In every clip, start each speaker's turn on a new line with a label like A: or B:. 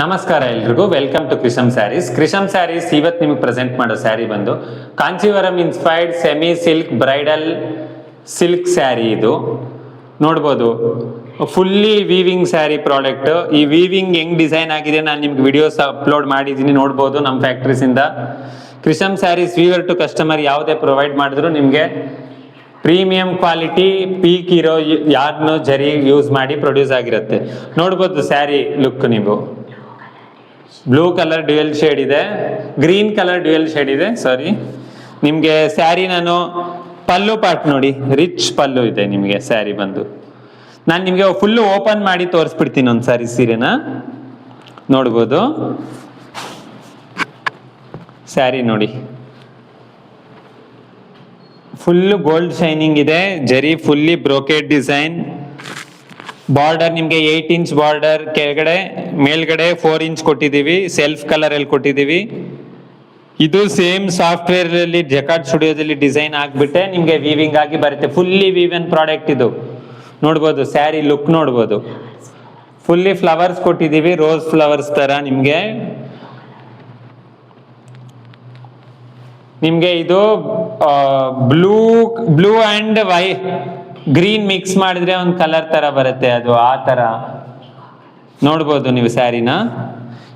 A: ನಮಸ್ಕಾರ ಎಲ್ರಿಗೂ, welcome to ಕ್ರಿಶಮ್ saris. ಕ್ರಿಶಮ್ saris ಇವತ್ತು ನಿಮಗೆ ಪ್ರೆಸೆಂಟ್ ಮಾಡೋ ಸ್ಯಾರಿ ಬಂದು Kanjeevaram inspired semi silk bridal silk sari. ಇದು ನೋಡ್ಬೋದು, ಫುಲ್ಲಿ ವೀವಿಂಗ್ ಸ್ಯಾರಿ ಪ್ರಾಡಕ್ಟ್. ಈ ವೀವಿಂಗ್ ಹೆಂಗ್ ಡಿಸೈನ್ ಆಗಿದೆ ನಾನು ನಿಮ್ಗೆ ವಿಡಿಯೋಸ್ ಅಪ್ಲೋಡ್ ಮಾಡಿದ್ದೀನಿ, ನೋಡ್ಬೋದು ನಮ್ಮ ಫ್ಯಾಕ್ಟ್ರೀಸಿಂದ. ಕ್ರಿಶಮ್ ಸ್ಯಾರೀಸ್ ವೀವರ್ ಟು ಕಸ್ಟಮರ್ ಯಾವುದೇ ಪ್ರೊವೈಡ್ ಮಾಡಿದ್ರು ನಿಮಗೆ ಪ್ರೀಮಿಯಂ ಕ್ವಾಲಿಟಿ ಪೀಕ್ ಇರೋ ಯಾರ್ನು ಜರಿ ಯೂಸ್ ಮಾಡಿ ಪ್ರೊಡ್ಯೂಸ್ ಆಗಿರುತ್ತೆ. ನೋಡ್ಬೋದು ಸ್ಯಾರಿ ಲುಕ್, ನೀವು ಬ್ಲೂ ಕಲರ್ ಡ್ಯುಯಲ್ ಶೇಡ್ ಇದೆ, ಗ್ರೀನ್ ಕಲರ್ ಡ್ಯುಯಲ್ ಶೇಡ್ ಇದೆ. ಸಾರಿ, ನಿಮಗೆ ಸ್ಯಾರಿ ನಾನು ಪಲ್ಲು ಪಾರ್ಟ್ ನೋಡಿ, ರಿಚ್ ಪಲ್ಲು ಇದೆ ನಿಮಗೆ. ಸ್ಯಾರಿ ಬಂದು ನಾನು ನಿಮಗೆ ಫುಲ್ಲು ಓಪನ್ ಮಾಡಿ ತೋರಿಸ್ಬಿಡ್ತೀನಿ ಒಂದು ಸಾರಿ ಸೀರೆನ. ನೋಡ್ಬೋದು ಸ್ಯಾರಿ ನೋಡಿ, ಫುಲ್ಲು ಗೋಲ್ಡ್ ಶೈನಿಂಗ್ ಇದೆ, ಜರಿ ಫುಲ್ಲಿ ಬ್ರೋಕೆಡ್ ಡಿಸೈನ್. ಬಾರ್ಡರ್ ನಿಮಗೆ 8 ಇಂಚ್ ಬಾರ್ಡರ್, ಕೆಳಗಡೆ ಮೇಲ್ಗಡೆ 4 ಇಂಚ್ ಕೊಟ್ಟಿದ್ದೀವಿ, ಸೆಲ್ಫ್ ಕಲರ್ ಅಲ್ಲಿ ಕೊಟ್ಟಿದ್ದೀವಿ. ಇದು ಸೇಮ್ ಸಾಫ್ಟ್ವೇರ್ ಅಲ್ಲಿ ಜಕಾರ್ಡ್ ಸ್ಟುಡಿಯೋದಲ್ಲಿ ಡಿಸೈನ್ ಆಗ್ಬಿಟ್ಟೆ ನಿಮಗೆ ವೀವಿಂಗ್ ಆಗಿ ಬರುತ್ತೆ. ಫುಲ್ಲಿ ವೀವನ್ ಪ್ರಾಡಕ್ಟ್ ಇದು. ನೋಡ್ಬೋದು ಸ್ಯಾರಿ ಲುಕ್, ನೋಡ್ಬೋದು ಫುಲ್ಲಿ ಫ್ಲವರ್ಸ್ ಕೊಟ್ಟಿದ್ದೀವಿ, ರೋಸ್ ಫ್ಲವರ್ಸ್ ತರ. ನಿಮ್ಗೆ ಇದು ಬ್ಲೂ ಅಂಡ್ ಗ್ರೀನ್ ಮಿಕ್ಸ್ ಮಾಡಿದ್ರೆ ಒಂದು ಕಲರ್ ತರ ಬರುತ್ತೆ, ಅದು ಆ ತರ ನೋಡ್ಬೋದು ನೀವು ಸ್ಯಾರಿನ.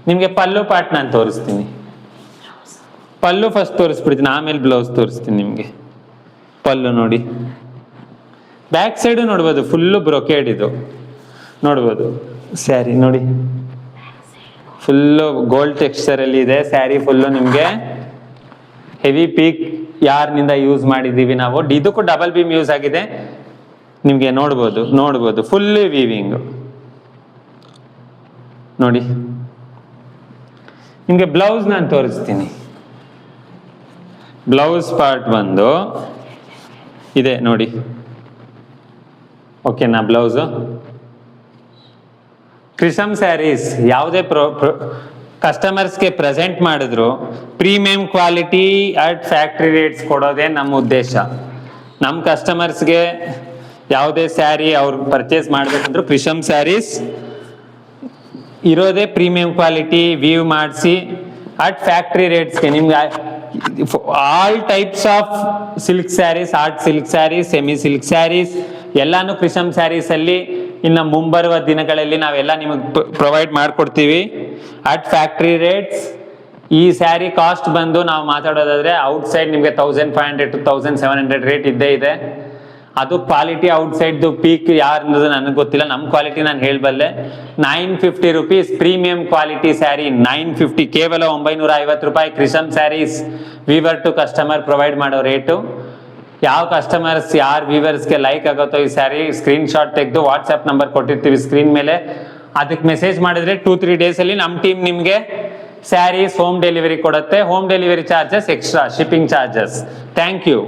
A: ನಿಮ್ಗೆ ಪಲ್ಲು ಪಾರ್ಟ್ ನಾನು ತೋರಿಸ್ತೀನಿ. ಪಲ್ಲು ಫಸ್ಟ್ ತೋರಿಸ್ಬಿಡ್ತೀನಿ, ಆಮೇಲೆ ಬ್ಲೌಸ್ ತೋರಿಸ್ತೀನಿ ನಿಮ್ಗೆ. ಪಲ್ಲು ನೋಡಿ, ಬ್ಯಾಕ್ ಸೈಡು ನೋಡ್ಬೋದು ಫುಲ್ಲು ಬ್ರೊಕೇಡ್ ಇದು. ನೋಡ್ಬೋದು ಸ್ಯಾರಿ ನೋಡಿ, ಫುಲ್ಲು ಗೋಲ್ಡ್ ಟೆಕ್ಸ್ಚರ್ ಅಲ್ಲಿ ಇದೆ ಸ್ಯಾರಿ. ಫುಲ್ಲು ನಿಮ್ಗೆ ಹೆವಿ ಪೀಕ್ ಯಾರ್ನಿಂದ ಯೂಸ್ ಮಾಡಿದೀವಿ ನಾವು. ಇದಕ್ಕೂ ಡಬಲ್ ಬೀಮ್ ಯೂಸ್ ಆಗಿದೆ ನಿಮ್ಗೆ. ನೋಡ್ಬೋದು ಫುಲ್ಲಿ ವೀವಿಂಗ್ ನೋಡಿ. ನಿಮ್ಗೆ ಬ್ಲೌಸ್ ನಾನು ತೋರಿಸ್ತೀನಿ. ಬ್ಲೌಸ್ ಪಾರ್ಟ್ ಬಂದು ಇದೆ ನೋಡಿ, ಓಕೆನಾ? ಬ್ಲೌಸು ಕ್ರಿಶಮ್ ಸ್ಯಾರೀಸ್ ಯಾವುದೇ ಕಸ್ಟಮರ್ಸ್ಗೆ ಪ್ರೆಸೆಂಟ್ ಮಾಡಿದ್ರು premium quality at factory rates ಕೊಡೋದೇ ನಮ್ಮ ಉದ್ದೇಶ. ನಮ್ಮ ಕಸ್ಟಮರ್ಸ್ಗೆ ಯಾವುದೇ ಸ್ಯಾರಿ ಅವ್ರು ಪರ್ಚೇಸ್ ಮಾಡ್ಬೇಕಂದ್ರು ಕ್ರಿಶಮ್ ಸ್ಯಾರೀಸ್ ಇರೋದೇ ಪ್ರೀಮಿಯಂ ಕ್ವಾಲಿಟಿ ವೀವ್ ಮಾಡಿಸಿ ಅಟ್ ಫ್ಯಾಕ್ಟ್ರಿ ರೇಟ್ಸ್ಗೆ. ನಿಮ್ಗೆ all types of silk sarees, art silk sarees, semi silk sarees ಎಲ್ಲಾನು ಕ್ರಿಶಮ್ ಸ್ಯಾರೀಸ್ ಅಲ್ಲಿ ಇನ್ನು ಮುಂಬರುವ ದಿನಗಳಲ್ಲಿ ನಾವೆಲ್ಲ ನಿಮಗೆ ಪ್ರೊವೈಡ್ ಮಾಡ್ಕೊಡ್ತೀವಿ ಅಟ್ ಫ್ಯಾಕ್ಟ್ರಿ ರೇಟ್ಸ್. ಈ ಸ್ಯಾರಿ ಕಾಸ್ಟ್ ಬಂದು ನಾವು ಮಾತಾಡೋದಾದ್ರೆ ಔಟ್ಸೈಡ್ ನಿಮಗೆ 1500 to 1700 ರೇಟ್ ಇದ್ದೇ ಇದೆ. ಅದು ಕ್ವಾಲಿಟಿ ಔಟ್ಸೈಡ್ದು ಪೀಕ್ ಯಾರು ಅನ್ನೋದು ನನಗೆ ಗೊತ್ತಿಲ್ಲ, ನಮ್ಮ ಕ್ವಾಲಿಟಿ ನಾನು ಹೇಳಬಲ್ಲೆ. 950 rupees ಪ್ರೀಮಿಯಂ ಕ್ವಾಲಿಟಿ ಸ್ಯಾರಿ, 950, ಕೇವಲ 950 ರೂಪಾಯಿ Krisham sarees weaver to customer provide ಮಾಡೋ ರೇಟು. ಯಾವ ಕಸ್ಟಮರ್ಸ್ ಯಾರು ವೀವರ್ಸ್ಗೆ ಲೈಕ್ ಆಗುತ್ತೋ ಈ ಸ್ಯಾರಿ ಸ್ಕ್ರೀನ್ ಶಾಟ್ ತೆಗೆದು ವಾಟ್ಸ್ಆ್ಯಪ್ ನಂಬರ್ ಕೊಟ್ಟಿರ್ತೀವಿ ಸ್ಕ್ರೀನ್ ಮೇಲೆ, ಅದಕ್ಕೆ ಮೆಸೇಜ್ ಮಾಡಿದ್ರೆ 2-3 days ಅಲ್ಲಿ ನಮ್ಮ ಟೀಮ್ ನಿಮಗೆ ಸ್ಯಾರೀಸ್ ಹೋಮ್ ಡೆಲಿವರಿ ಕೊಡುತ್ತೆ. Home delivery charges extra, shipping charges. Thank you.